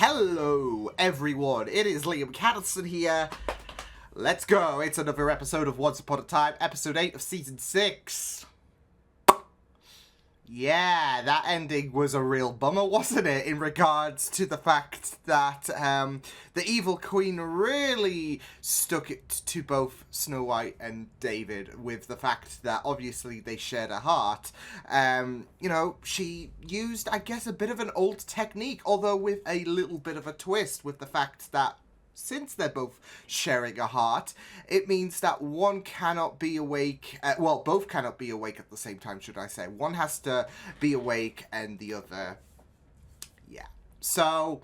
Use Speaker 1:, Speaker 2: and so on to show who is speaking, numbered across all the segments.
Speaker 1: Hello, everyone. It is Liam Caddison here. Let's go. It's another episode of Once Upon a Time, episode 8 of season 6. Yeah, that ending was a real bummer, wasn't it? In regards to the fact that the evil queen really stuck it to both Snow White and David with the fact that obviously they shared a heart. You know, she used, I guess, a bit of an old technique, although with a little bit of a twist with the fact that since they're both sharing a heart, it means that one cannot be awake, well, both cannot be awake at the same time, should I say. One has to be awake and the other, yeah. So,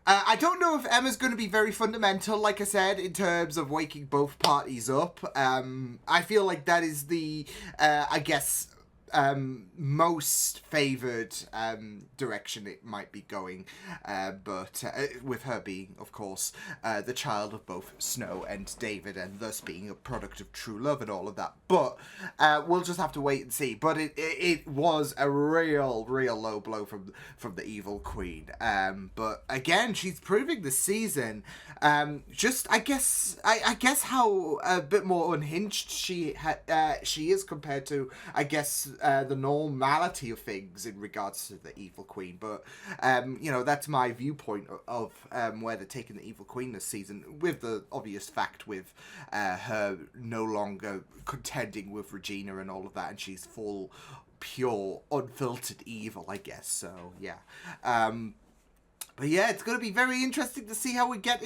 Speaker 1: I don't know if Emma's going to be very fundamental, like I said, in terms of waking both parties up. I feel like that is the, I guess, most favoured direction it might be going, but with her being, of course, the child of both Snow and David, and thus being a product of true love and all of that. But we'll just have to wait and see. But it was a real low blow from the evil queen. But again, she's proving this season just I guess how a bit more unhinged she is compared to, I guess, the normality of things in regards to the evil queen. But you know, that's my viewpoint of where they're taking the evil queen this season, with the obvious fact with her no longer contending with Regina and all of that, and she's full pure unfiltered evil, I guess. So yeah. But yeah, it's going to be very interesting to see how we get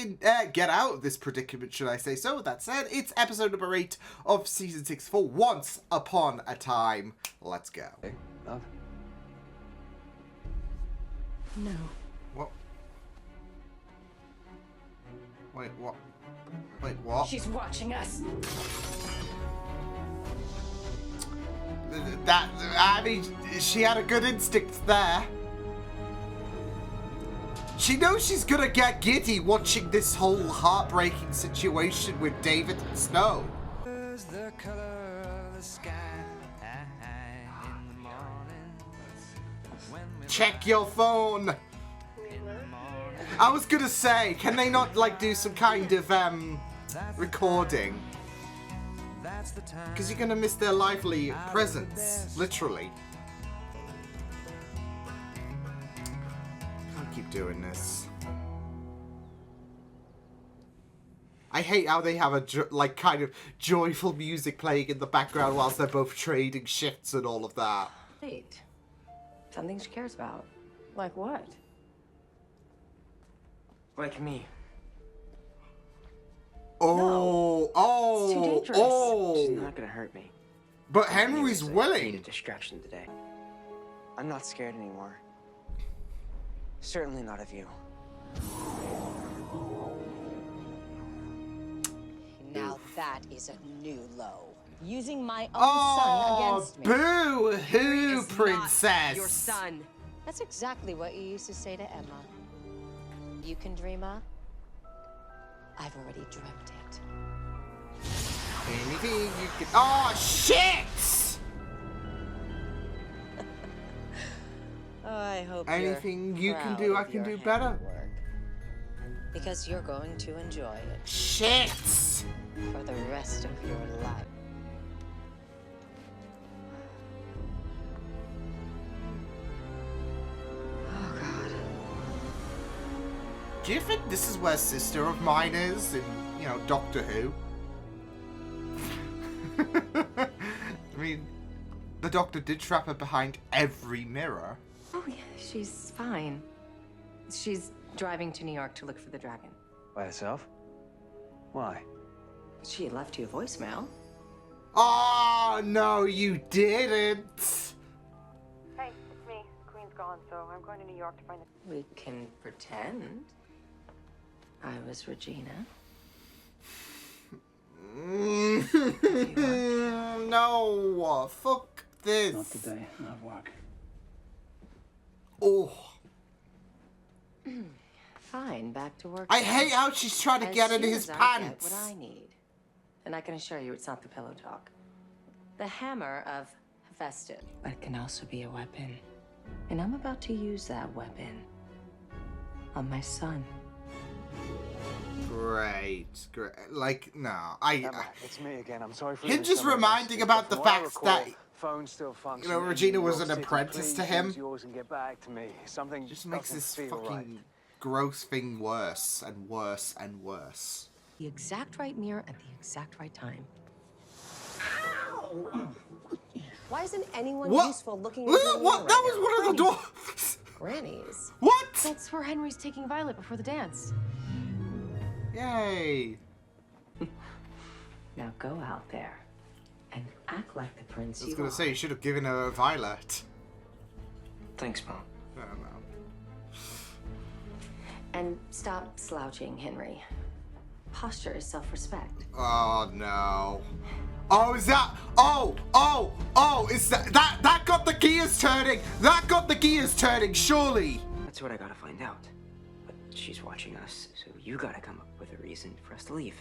Speaker 1: out of this predicament, should I say. So with that said, it's episode number 8 of season 6 for Once Upon a Time. Let's go.
Speaker 2: Hey, love?
Speaker 3: No.
Speaker 1: What? Wait, what? Wait, what?
Speaker 3: She's watching us.
Speaker 1: That, I mean, she had a good instinct there. She knows she's gonna get giddy watching this whole heartbreaking situation with David and Snow.
Speaker 2: The color of the sky in the morning.
Speaker 1: Check your phone. I was gonna say, can they not like do some kind of recording? Because you're gonna miss their lively presence, literally. Keep doing this. I hate how they have a like kind of joyful music playing in the background whilst they're both trading shifts and all of that.
Speaker 3: Wait. Something she cares about. Like what?
Speaker 2: Like me.
Speaker 1: Oh,
Speaker 3: No. It's too dangerous.
Speaker 2: She's not gonna hurt me.
Speaker 1: But Henry's
Speaker 2: I need a
Speaker 1: willing.
Speaker 2: distraction today. I'm not scared anymore. Certainly not of you.
Speaker 4: Now that is a new low. Using my own son against me.
Speaker 1: Boo hoo,
Speaker 4: It's
Speaker 1: princess.
Speaker 4: not your son. That's exactly what you used to say to Emma. You can dream up. I've already dreamt it.
Speaker 1: Anything you can. Oh shit!
Speaker 4: Oh, I hope
Speaker 1: Anything
Speaker 4: you're
Speaker 1: you can
Speaker 4: proud
Speaker 1: do,
Speaker 4: of
Speaker 1: I can
Speaker 4: your
Speaker 1: do better.
Speaker 4: handiwork. Because you're going to enjoy it
Speaker 1: Shit!
Speaker 4: for the rest of your life. Oh, God.
Speaker 1: Do you think this is where Sister of Mine is in, you know, Doctor Who? I mean, the Doctor did trap her behind every mirror.
Speaker 3: Oh, yeah, she's fine. She's driving to New York to look for the dragon.
Speaker 2: By herself? Why?
Speaker 3: She had left you a voicemail.
Speaker 1: Oh, no, you didn't.
Speaker 5: Hey, it's me. Queen's gone, so I'm going to New York to find it.
Speaker 3: We can pretend I was Regina.
Speaker 1: No, fuck this.
Speaker 6: Not today. I have work.
Speaker 1: Oh,
Speaker 3: Fine, back to work.
Speaker 1: I hate how she's trying to get into his
Speaker 3: As soon as I get
Speaker 1: pants.
Speaker 3: what I need. And I can assure you it's not the pillow talk. The hammer of Hephaestus. But it can also be a weapon. And I'm about to use that weapon. on my son.
Speaker 1: Great. Like, no,
Speaker 6: Emma, it's me again. I'm sorry for
Speaker 1: him just reminding about the fact that,
Speaker 6: phone still functions.
Speaker 1: you know, Regina was an apprentice to him.
Speaker 6: Yours and get back to me. Something
Speaker 1: Just makes this
Speaker 6: doesn't feel
Speaker 1: fucking
Speaker 6: right.
Speaker 1: gross thing worse and worse and worse.
Speaker 3: The exact right mirror at the exact right time.
Speaker 4: Why isn't anyone
Speaker 1: What?
Speaker 4: useful looking
Speaker 1: What?
Speaker 4: into the
Speaker 1: What?
Speaker 4: mirror
Speaker 1: That
Speaker 4: right
Speaker 1: was one of the doors.
Speaker 4: Grannies.
Speaker 1: What?
Speaker 7: That's where Henry's taking Violet before the dance.
Speaker 1: Yay.
Speaker 3: Now go out there and act like the prince
Speaker 1: I was
Speaker 3: you
Speaker 1: gonna
Speaker 3: are.
Speaker 1: say, you should have given her a violet.
Speaker 2: Thanks, Mom.
Speaker 1: I don't know.
Speaker 3: And stop slouching, Henry. Posture is self-respect.
Speaker 1: Oh no. Oh, is that? Oh, is that got the gears turning? That got the gears turning, surely.
Speaker 2: That's what I gotta find out. But she's watching us, so you gotta come up with a reason for us to leave.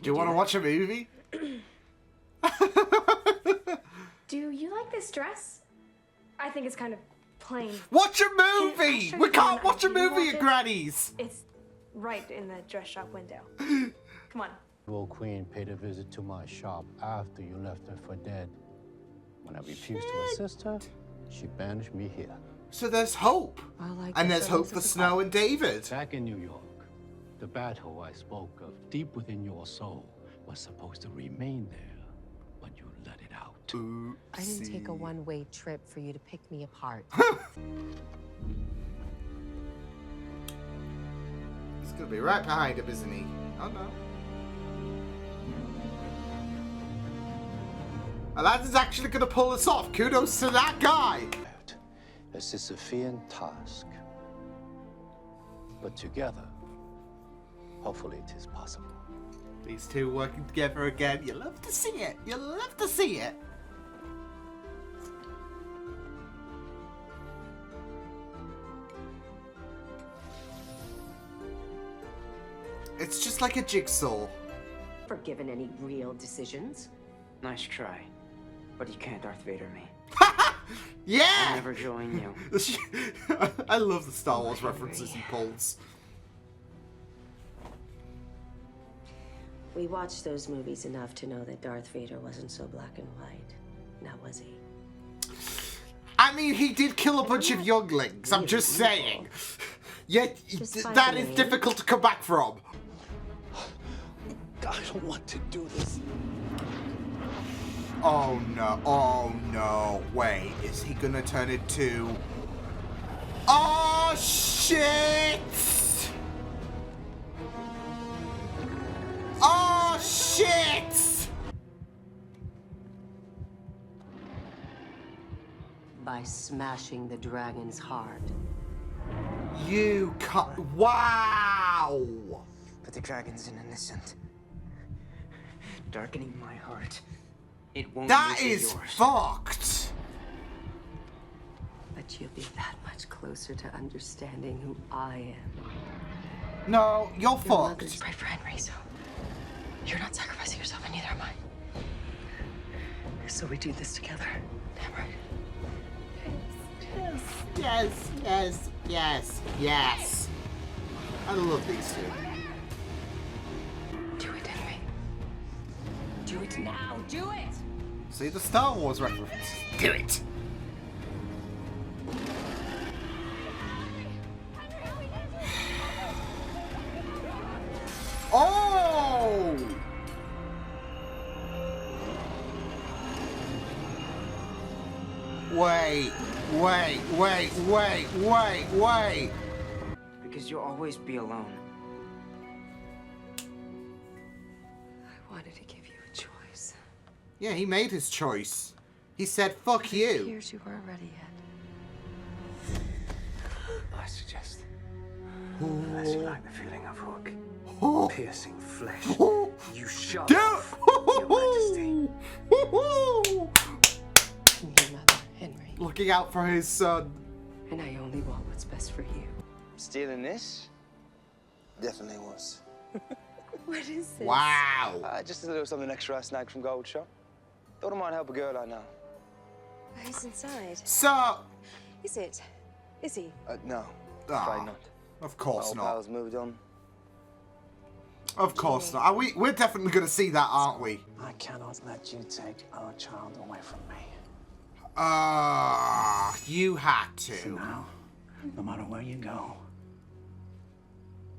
Speaker 1: Do you want to watch a movie?
Speaker 7: Do you like this dress? I think it's kind of plain.
Speaker 1: Watch a
Speaker 7: I'll
Speaker 1: movie!
Speaker 7: show
Speaker 1: We
Speaker 7: you
Speaker 1: can't
Speaker 7: one
Speaker 1: watch a
Speaker 7: idea. You
Speaker 1: movie
Speaker 7: want
Speaker 1: at
Speaker 7: it?
Speaker 1: Granny's.
Speaker 7: It's right in the dress shop window. Come on.
Speaker 8: Evil Queen paid a visit to my shop after you left her for dead. When I refused to assist her, she banished me here.
Speaker 1: So there's hope.
Speaker 3: Well, I
Speaker 1: And
Speaker 3: guess
Speaker 1: there's
Speaker 3: that
Speaker 1: hope
Speaker 3: was
Speaker 1: for
Speaker 3: a
Speaker 1: Snow and David.
Speaker 8: Back in New York, the battle I spoke of deep within your soul was supposed to remain there, but you let it out.
Speaker 4: I didn't take a one-way trip for you to pick me apart.
Speaker 1: He's gonna be right behind him, isn't he? Oh no. Aladdin's actually gonna pull this off. Kudos to that guy.
Speaker 8: A Sisyphean task. But together, hopefully it is possible.
Speaker 1: These two working together again. You love to see it. You love to see it. It's just like a jigsaw.
Speaker 3: For given any real decisions.
Speaker 2: Nice try. But you can't Darth Vader me. I'll
Speaker 1: Yeah!
Speaker 2: never join you.
Speaker 1: I love the Star Wars references he pulls.
Speaker 3: We watched those movies enough to know that Darth Vader wasn't so black and white. Now was he?
Speaker 1: I mean, he did kill a bunch of younglings. I'm just saying. Yet that is difficult to come back from.
Speaker 8: I don't want to do this.
Speaker 1: Oh no, oh no. Wait, is he gonna turn into... Oh shit! Oh shit!
Speaker 3: By smashing the dragon's heart.
Speaker 1: You can't... Wow!
Speaker 2: But the dragon's an innocent. Darkening my heart. It won't
Speaker 1: That
Speaker 2: make it
Speaker 1: is
Speaker 2: yours.
Speaker 1: fucked!
Speaker 3: But you'll be that much closer to understanding who I am.
Speaker 1: No, you're
Speaker 3: Your mother's
Speaker 1: fucked.
Speaker 3: right for Henry, so you're not sacrificing yourself, and neither am I. So we do this together. Damn right.
Speaker 1: Yes, yes, yes, yes. I love these two.
Speaker 3: Do it, Henry. Do it now. Do it.
Speaker 1: See the Star Wars reference. Do it. Oh! Wait.
Speaker 2: Because you'll always be alone.
Speaker 3: I wanted to give you a choice.
Speaker 1: Yeah, he made his choice. He said, fuck
Speaker 3: It
Speaker 1: you.
Speaker 3: appears you weren't ready yet.
Speaker 6: I suggest. Unless you like the feeling of hook.
Speaker 1: Oh.
Speaker 6: Piercing flesh.
Speaker 1: Oh.
Speaker 6: You shove
Speaker 1: Dude.
Speaker 6: off, Your Majesty.
Speaker 3: Your mother, Henry.
Speaker 1: Looking out for his son.
Speaker 3: And I only want what's best for you.
Speaker 9: Stealing this? Definitely was.
Speaker 4: What is this?
Speaker 1: Wow.
Speaker 9: Just a little something extra I snagged from Gold Shop. Thought I might help a girl I know.
Speaker 4: He's inside.
Speaker 1: So,
Speaker 4: Is it? Is he?
Speaker 9: No. Afraid
Speaker 1: Ah,
Speaker 9: not.
Speaker 1: of course
Speaker 9: Old
Speaker 1: not.
Speaker 9: pals moved on.
Speaker 1: Of course not. We're definitely going to see that, aren't we?
Speaker 6: I cannot let you take our child away from me.
Speaker 1: You had
Speaker 6: So
Speaker 1: to.
Speaker 6: now, no matter where you go,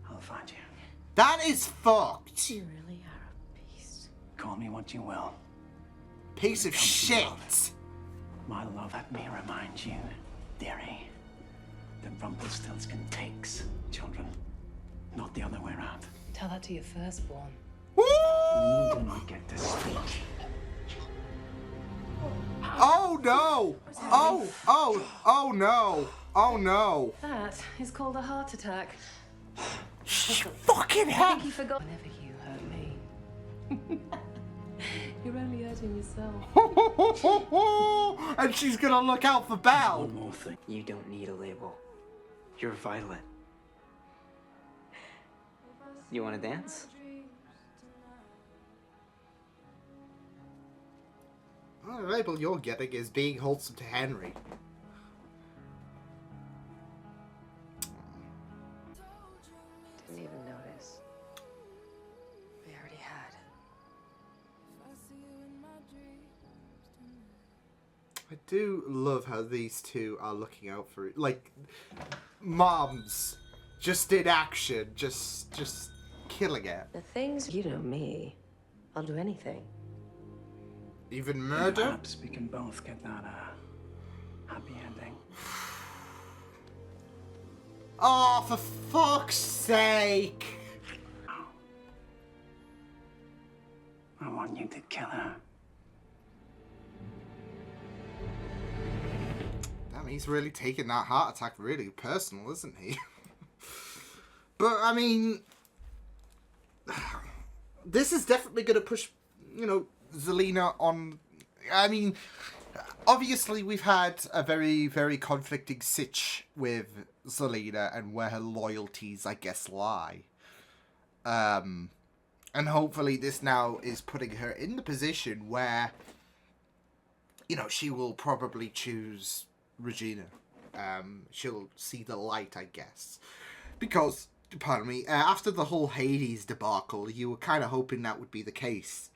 Speaker 6: I'll find you.
Speaker 1: That is fucked.
Speaker 4: You really are a beast.
Speaker 6: Call me what you will.
Speaker 1: Piece of shit.
Speaker 6: My love, let me remind you, dearie, that Rumpelstiltskin takes children, not the other way around.
Speaker 3: Tell that to your firstborn.
Speaker 1: Woo!
Speaker 6: You do not get to speak.
Speaker 1: Oh no! Oh no! Oh no!
Speaker 3: That is called a heart attack.
Speaker 1: Fucking
Speaker 3: I
Speaker 1: hell!
Speaker 3: think you forgot. Whenever you hurt me, you're only hurting yourself.
Speaker 1: And she's gonna look out for Belle.
Speaker 6: One more thing. You don't need a label. You're Violet. You want to dance?
Speaker 1: Oh, the label you're getting is being wholesome to Henry.
Speaker 3: Didn't even notice. We already had.
Speaker 1: I do love how these two are looking out for it. Like, moms, just in action, just killing it.
Speaker 3: The things you know me, I'll do anything.
Speaker 1: Even murder?
Speaker 6: Perhaps we can both get that happy ending.
Speaker 1: Oh, for fuck's sake!
Speaker 6: I want you to kill her.
Speaker 1: Damn, he's really taking that heart attack really personal, isn't he? But, I mean, this is definitely going to push, Zelina on. I mean, obviously we've had a very, very conflicting sitch with Zelina and where her loyalties, I guess, lie. And hopefully this now is putting her in the position where, she will probably choose Regina. She'll see the light, I guess. Because, pardon me, after the whole Hades debacle, you were kind of hoping that would be the case.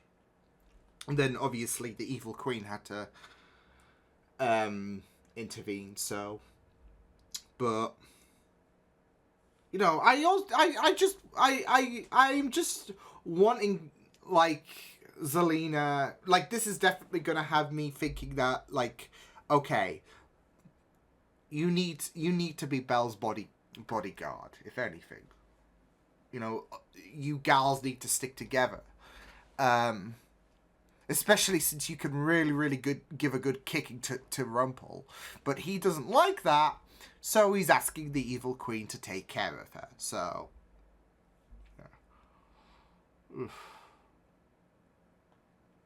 Speaker 1: And then, obviously, the evil queen had to intervene, so... But... I'm just wanting, like, Zelina... Like, this is definitely gonna have me thinking that, like, okay, you need to be Belle's bodyguard, if anything. You gals need to stick together. Especially since you can really, really give a good kicking to Rumpel. But he doesn't like that, so he's asking the evil queen to take care of her. So, yeah.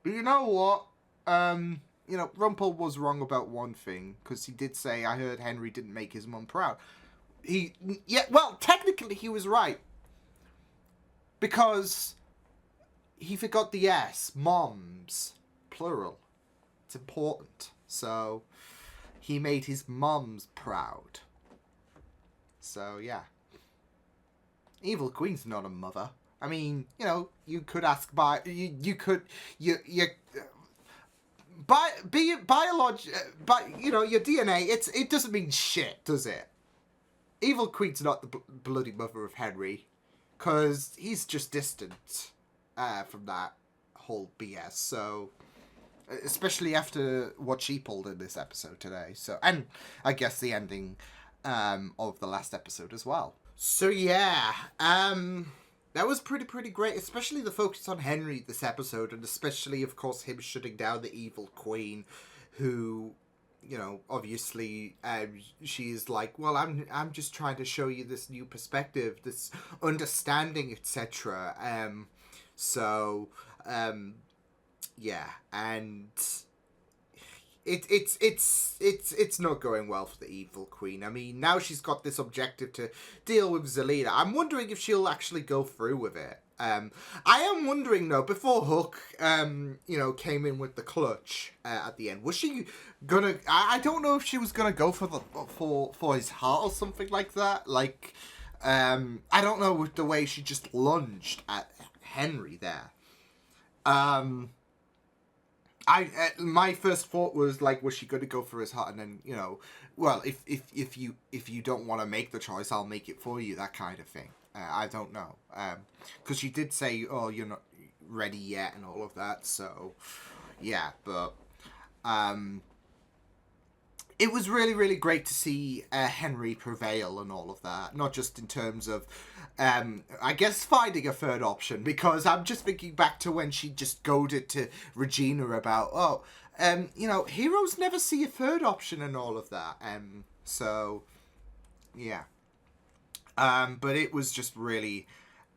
Speaker 1: But you know what? Rumpel was wrong about one thing, because he did say, I heard Henry didn't make his mum proud. Technically he was right. Because he forgot the S. Moms. Plural. It's important. So, he made his mums proud. So, yeah. Evil Queen's not a mother. I mean, you could ask your DNA, it doesn't mean shit, does it? Evil Queen's not the bloody mother of Henry. Because he's just distant from that whole BS. So, especially after what she pulled in this episode today. So, and I guess the ending of the last episode as well. So, yeah. That was pretty great. Especially the focus on Henry this episode. And especially, of course, him shutting down the evil queen. Who... obviously, she's like, well, I'm just trying to show you this new perspective, this understanding, etc. Yeah, and it's not going well for the evil queen. I mean, now she's got this objective to deal with Zelina. I'm wondering if she'll actually go through with it. I am wondering though, before Hook, came in with the clutch at the end, was she gonna? I don't know if she was gonna go for for his heart or something like that. Like, I don't know, with the way she just lunged at Henry there. My first thought was like, was she going to go for his heart, and then well, if you don't want to make the choice, I'll make it for you, that kind of thing. I don't know, because she did say, "Oh, you're not ready yet," and all of that. So, yeah, but it was really, really great to see Henry prevail and all of that. Not just in terms of, I guess, finding a third option, because I'm just thinking back to when she just goaded to Regina about, heroes never see a third option and all of that. So, yeah. But it was just really,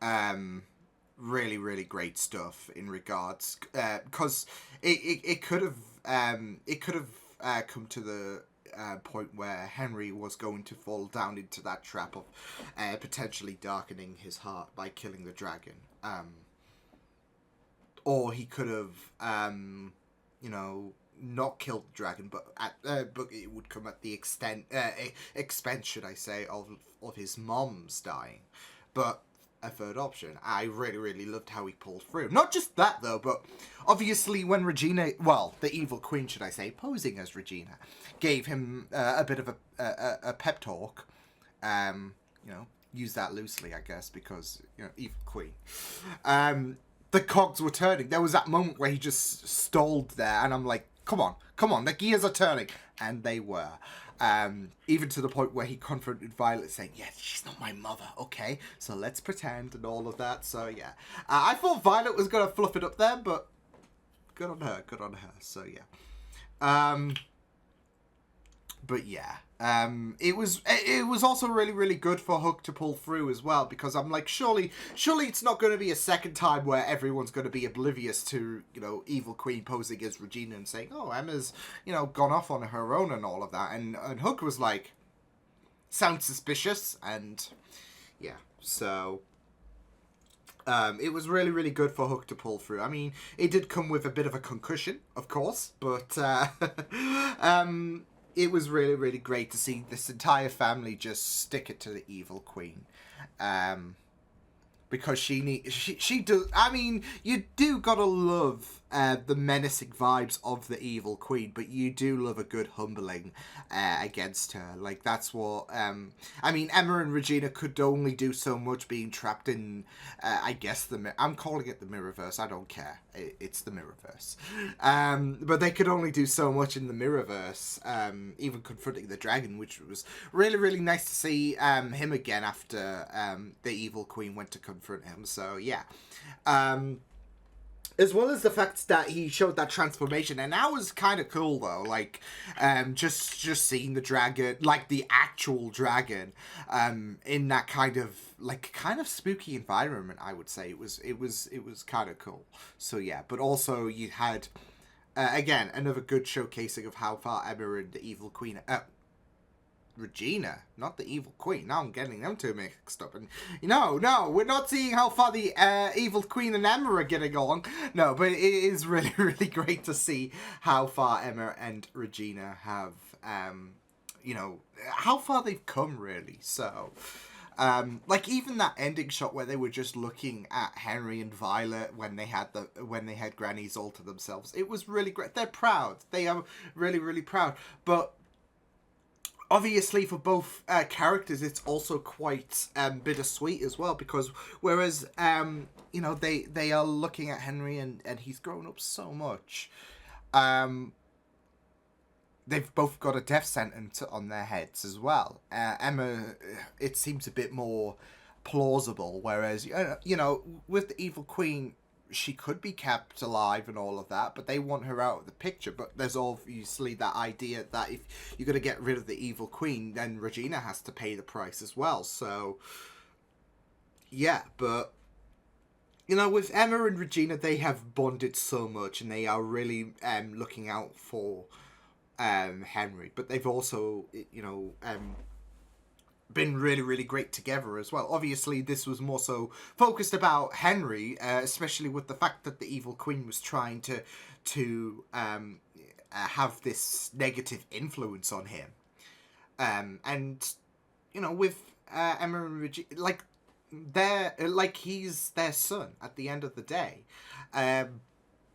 Speaker 1: really, really great stuff in regards, because it could have come to the point where Henry was going to fall down into that trap of potentially darkening his heart by killing the dragon, or he could have not killed the dragon, but it would come at the expense, should I say, of his mom's dying. But a third option. I really, really loved how he pulled through. Not just that, though, but obviously when Regina, well, the evil queen, should I say, posing as Regina, gave him a bit of a pep talk, use that loosely, I guess, because, evil queen. The cogs were turning. There was that moment where he just stalled there, and I'm like, come on, the gears are turning. And they were. Even to the point where he confronted Violet, saying, "Yeah, she's not my mother, okay? So let's pretend," and all of that. So yeah, I thought Violet was gonna fluff it up there, but good on her. So yeah. But yeah, it was also really, really good for Hook to pull through as well, because I'm like, surely it's not going to be a second time where everyone's going to be oblivious to, Evil Queen posing as Regina and saying, "Oh, Emma's, gone off on her own," and all of that. And Hook was like, sounds suspicious, and yeah, so it was really, really good for Hook to pull through. I mean, it did come with a bit of a concussion, of course, but it was really, really great to see this entire family just stick it to the Evil Queen. Because she does. I mean, you do gotta love the menacing vibes of the Evil Queen, but you do love a good humbling against her. Like, that's what. I mean, Emma and Regina could only do so much being trapped in. I guess I'm calling it the Mirrorverse. I don't care. It's the Mirrorverse. But they could only do so much in the Mirrorverse. Even confronting the dragon, which was really, really nice to see him again after the Evil Queen went to confront him. So yeah, as well as the fact that he showed that transformation, and that was kind of cool though. Like, just seeing the dragon, like the actual dragon, in that kind of spooky environment. I would say it was kind of cool. So yeah, but also you had again another good showcasing of how far Emma and the Evil Queen. Regina, not the Evil Queen. Now I'm getting them two mixed up. And no, we're not seeing how far the Evil Queen and Emma are getting along. No, but it is really, really great to see how far Emma and Regina have, how far they've come, really. So, even that ending shot where they were just looking at Henry and Violet when they had Granny's all to themselves. It was really great. They're proud. They are really, really proud. But obviously, for both characters, it's also quite bittersweet as well, because whereas they are looking at Henry and he's grown up so much, they've both got a death sentence on their heads as well. Emma, it seems a bit more plausible, whereas with the Evil Queen, she could be kept alive and all of that, but they want her out of the picture. But there's obviously that idea that if you're going to get rid of the Evil Queen, then Regina has to pay the price as well. So, yeah, but, with Emma and Regina, they have bonded so much, and they are really looking out for Henry. But they've also, been really, really great together as well. Obviously, this was more so focused about Henry, especially with the fact that the Evil Queen was trying to have this negative influence on him. And, you know, with Emma and Regina, he's their son at the end of the day.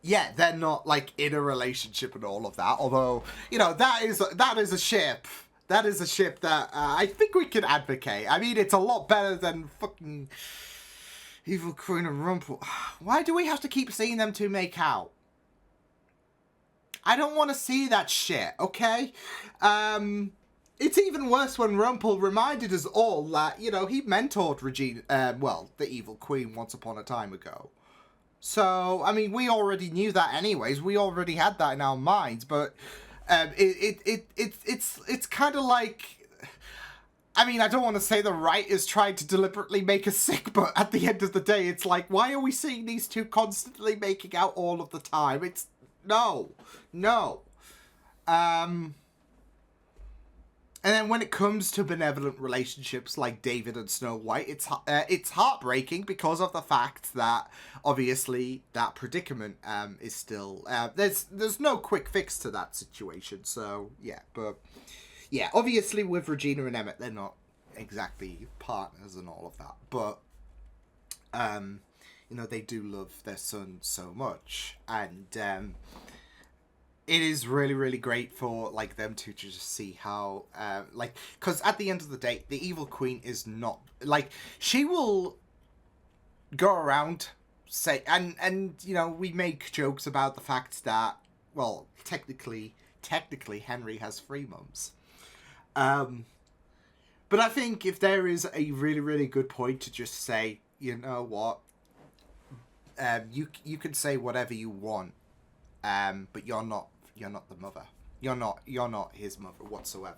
Speaker 1: Yeah, they're not, like, in a relationship and all of that, although, you know, that is a ship. That is a ship that I think we can advocate. I mean, it's a lot better than fucking Evil Queen and Rumple. Why do we have to keep seeing them two make out? I don't want to see that shit, okay? It's even worse when Rumple reminded us all that, you know, he mentored Regina, the Evil Queen once upon a time ago. So, I mean, we already knew that anyways. We already had that in our minds, but it's kind of like, I mean, I don't want to say the writers tried to deliberately make us sick, but at the end of the day, it's like, why are we seeing these two constantly making out all of the time? It's, no. And then when it comes to benevolent relationships like David and Snow White, it's heartbreaking because of the fact that obviously that predicament is still there's no quick fix to that situation. So yeah, but yeah, obviously with Regina and Emmett, they're not exactly partners and all of that, but you know, they do love their son so much, and it is really, really great for, like, them to just see how, because at the end of the day, the Evil Queen is not, like, she will go around, say, and you know, we make jokes about the fact that, well, technically, Henry has 3 mums. But I think if there is a really, really good point to just say, you know what, you can say whatever you want, but you're not the mother. You're not his mother whatsoever.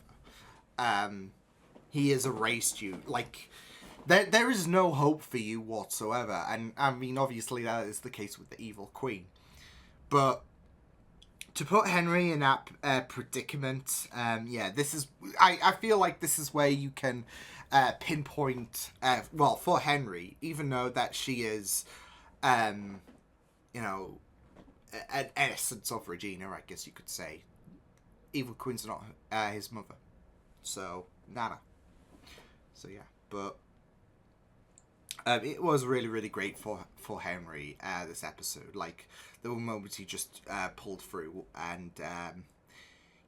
Speaker 1: He has erased you. Like, there is no hope for you whatsoever. And I mean, obviously that is the case with the Evil Queen. But to put Henry in that predicament, yeah, this is, I feel like this is where you can pinpoint, well, for Henry, even though that she is, you know, an essence of Regina, I guess you could say. Evil Queen's not his mother. So, nada. So, yeah. But it was really, really great for Henry, this episode. Like, there were moments he just pulled through. And,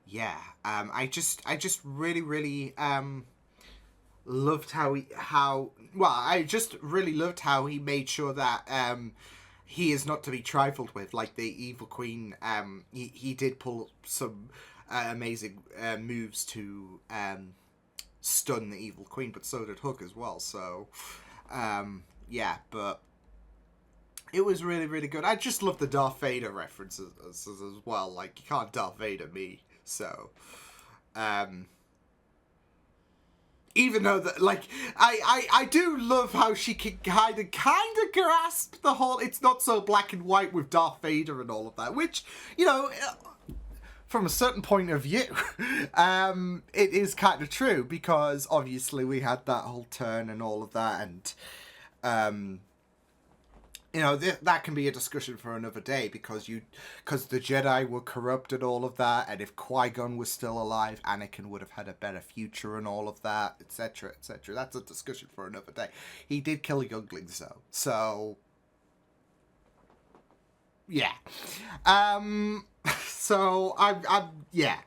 Speaker 1: yeah. I just really, really loved I just really loved how he made sure that he is not to be trifled with. Like the Evil Queen, he did pull some amazing moves to stun the Evil Queen, but so did Hook as well. So, yeah, but it was really, really good. I just love the Darth Vader references as well. Like, you can't Darth Vader me. So, even though that, like, I do love how she can kind of grasp the whole, it's not so black and white with Darth Vader and all of that, which, you know, from a certain point of view, it is kind of true, because obviously we had that whole turn and all of that, and, you know, that can be a discussion for another day, because the Jedi were corrupt and all of that, and if Qui-Gon was still alive, Anakin would have had a better future and all of that, etc., etc. That's a discussion for another day. He did kill younglings, though, so yeah. So yeah,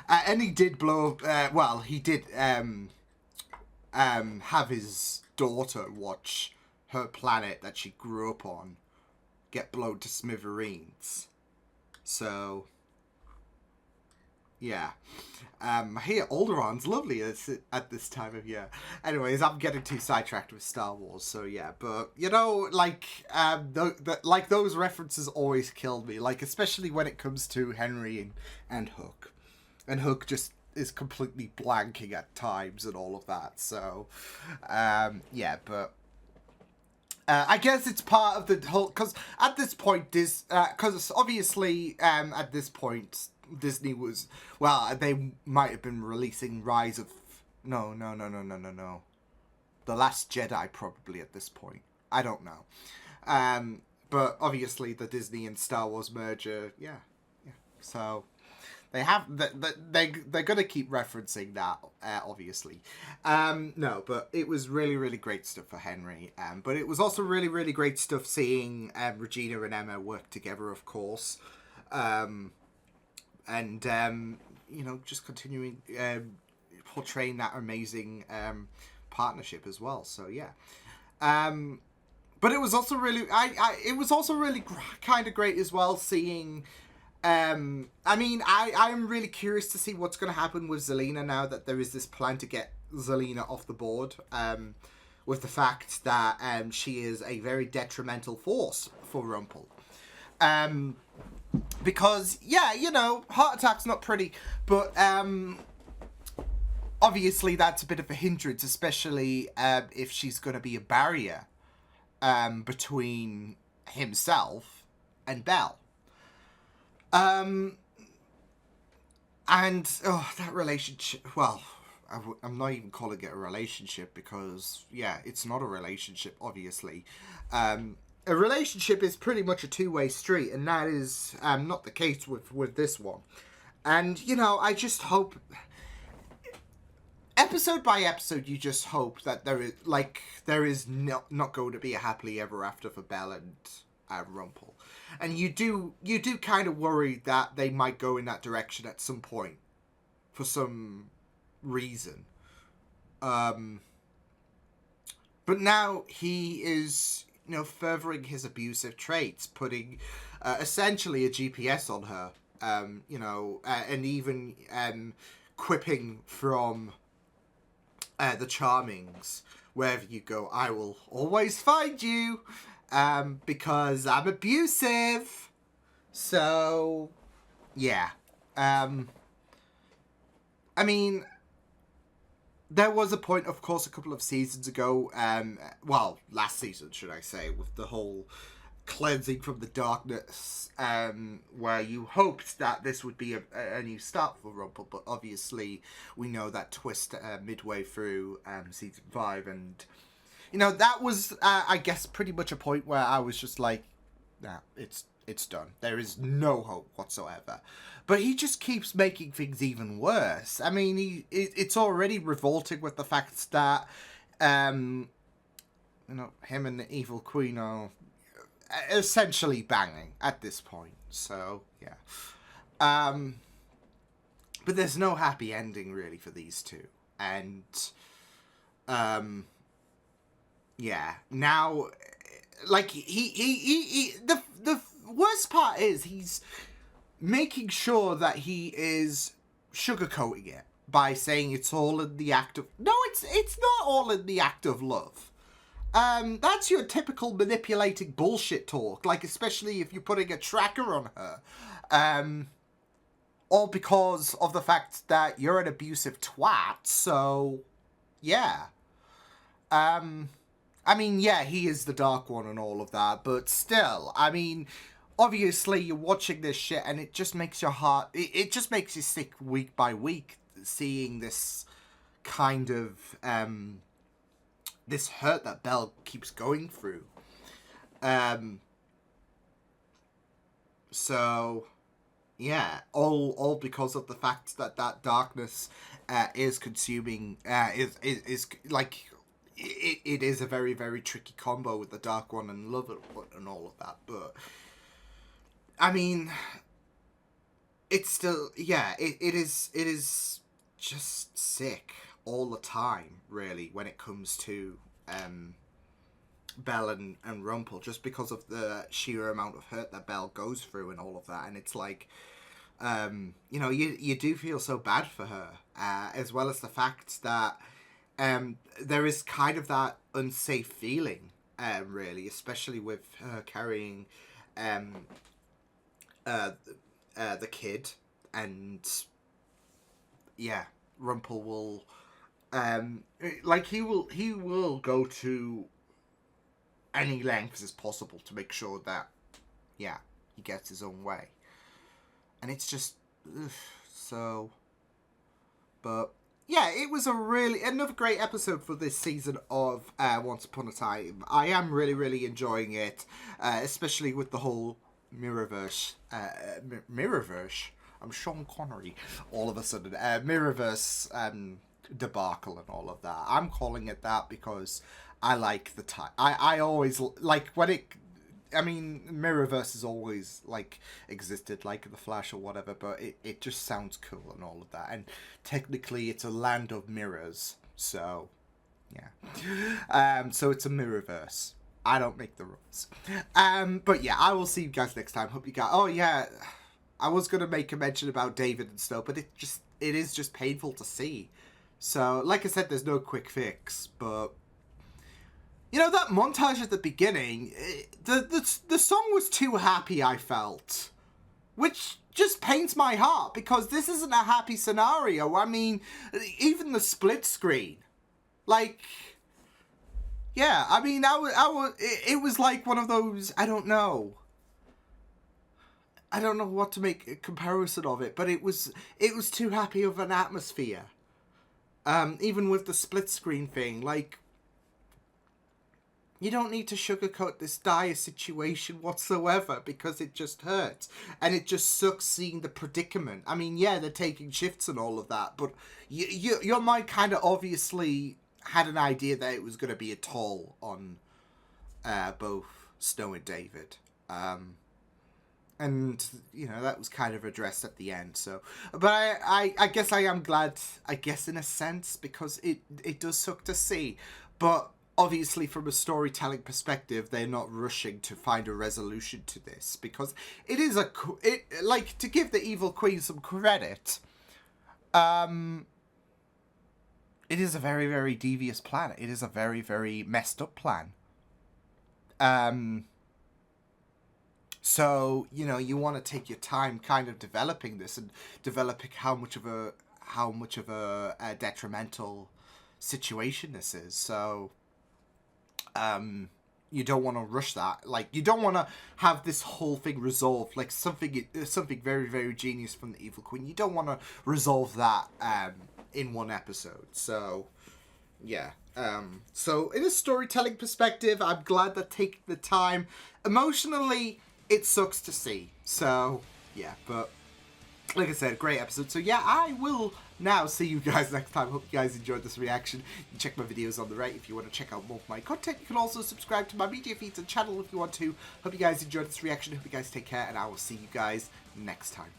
Speaker 1: and he did blow up. Well, he did have his daughter watch her planet that she grew up on get blown to smithereens. So, yeah. Here, Alderaa's lovely at this time of year. Anyways, I'm getting too sidetracked with Star Wars, so yeah. But, you know, like, like those references always killed me. Like, especially when it comes to Henry and Hook. And Hook just is completely blanking at times and all of that. So, yeah, but I guess it's part of the whole, because at this point, because obviously at this point, Disney was, well, they might have been releasing Rise of No, no, no, no, no, no, no. The Last Jedi, probably, at this point. I don't know. But obviously the Disney and Star Wars merger, yeah. So they have they're gonna keep referencing that, obviously. No, but it was really, really great stuff for Henry. But it was also really, really great stuff seeing Regina and Emma work together, of course. And just continuing portraying that amazing partnership as well. So yeah. But it was also really, it was also really kind of great as well seeing. I'm really curious to see what's going to happen with Zelina now that there is this plan to get Zelina off the board. With the fact that she is a very detrimental force for Rumpel. Because heart attack's not pretty, but obviously that's a bit of a hindrance, especially if she's going to be a barrier between himself and Belle. And that relationship, well, I'm not even calling it a relationship because, yeah, it's not a relationship, obviously. A relationship is pretty much a two-way street, and that is not the case with this one. And, I just hope, episode by episode, you just hope that there is not going to be a happily ever after for Belle and Rumpel. And you do kind of worry that they might go in that direction at some point for some reason. But now he is, furthering his abusive traits, putting essentially a GPS on her, and even quipping from the Charmings, wherever you go, I will always find you. Because I'm abusive. So, yeah. There was a point, of course, a couple of seasons ago, last season, should I say, with the whole cleansing from the darkness, where you hoped that this would be a new start for Rumpel, but obviously we know that twist midway through season 5, and that was, I guess, pretty much a point where I was just like, nah, it's done. There is no hope whatsoever. But he just keeps making things even worse. I mean, it's already revolting with the fact that, him and the Evil Queen are essentially banging at this point. So, yeah. But there's no happy ending, really, for these two. And, yeah, now, like, the worst part is he's making sure that he is sugarcoating it by saying it's all in the act of... No, it's not all in the act of love. That's your typical manipulating bullshit talk, like, especially if you're putting a tracker on her. All because of the fact that you're an abusive twat, so, yeah. Yeah, he is the Dark One and all of that, but still, obviously you're watching this shit and it just makes your heart, it just makes you sick week by week, seeing this kind of, this hurt that Belle keeps going through. So, yeah, all because of the fact that darkness is consuming, is like... It is a very, very tricky combo with the Dark One and love and all of that, but it's still, yeah, it is just sick all the time, really, when it comes to Belle and Rumpel, just because of the sheer amount of hurt that Belle goes through and all of that, and it's like, you do feel so bad for her, as well as the fact that there is kind of that unsafe feeling, really, especially with her carrying the kid, and yeah, Rumpel will, he will go to any lengths as possible to make sure that, yeah, he gets his own way, and it's just, so, but yeah, it was another great episode for this season of Once Upon a Time. I am really, really enjoying it, especially with the whole Mirrorverse. Mirrorverse? I'm Sean Connery all of a sudden. Mirrorverse debacle and all of that. I'm calling it that because I like the time. I always like when it... I mean, Mirrorverse has always, like, existed, like The Flash or whatever, but it just sounds cool and all of that. And technically, it's a land of mirrors, so, yeah. So it's a Mirrorverse. I don't make the rules. But yeah, I will see you guys next time. Hope you guys... Oh, yeah, I was going to make a mention about David and stuff, but it is just painful to see. So, like I said, there's no quick fix, but... You know, that montage at the beginning, the song was too happy, I felt. Which just pains my heart, because this isn't a happy scenario. I mean, even the split screen. Like, yeah, I mean, it was like one of those, I don't know what to make a comparison of it, but it was too happy of an atmosphere. Even with the split screen thing, like... You don't need to sugarcoat this dire situation whatsoever because it just hurts. And it just sucks seeing the predicament. I mean, yeah, they're taking shifts and all of that, but your mind kind of obviously had an idea that it was going to be a toll on both Snow and David. And, you know, that was kind of addressed at the end, so... But I guess I am glad, I guess in a sense, because it does suck to see. But... Obviously, from a storytelling perspective, they're not rushing to find a resolution to this because it is like to give the Evil Queen some credit. It is a very, very devious plan. It is a very, very messed up plan. So you know you want to take your time, kind of developing this and developing how much of a detrimental situation this is. So. You don't want to rush that. Like, you don't want to have this whole thing resolved. Like, something very, very genius from the Evil Queen. You don't want to resolve that in one episode. So, yeah. So, in a storytelling perspective, I'm glad that taking the time. Emotionally, it sucks to see. So, yeah. But, like I said, great episode. So, yeah, I will... Now, see you guys next time. Hope you guys enjoyed this reaction. You can check my videos on the right if you want to check out more of my content. You can also subscribe to my media feeds and channel if you want to. Hope you guys enjoyed this reaction. Hope you guys take care, and I will see you guys next time.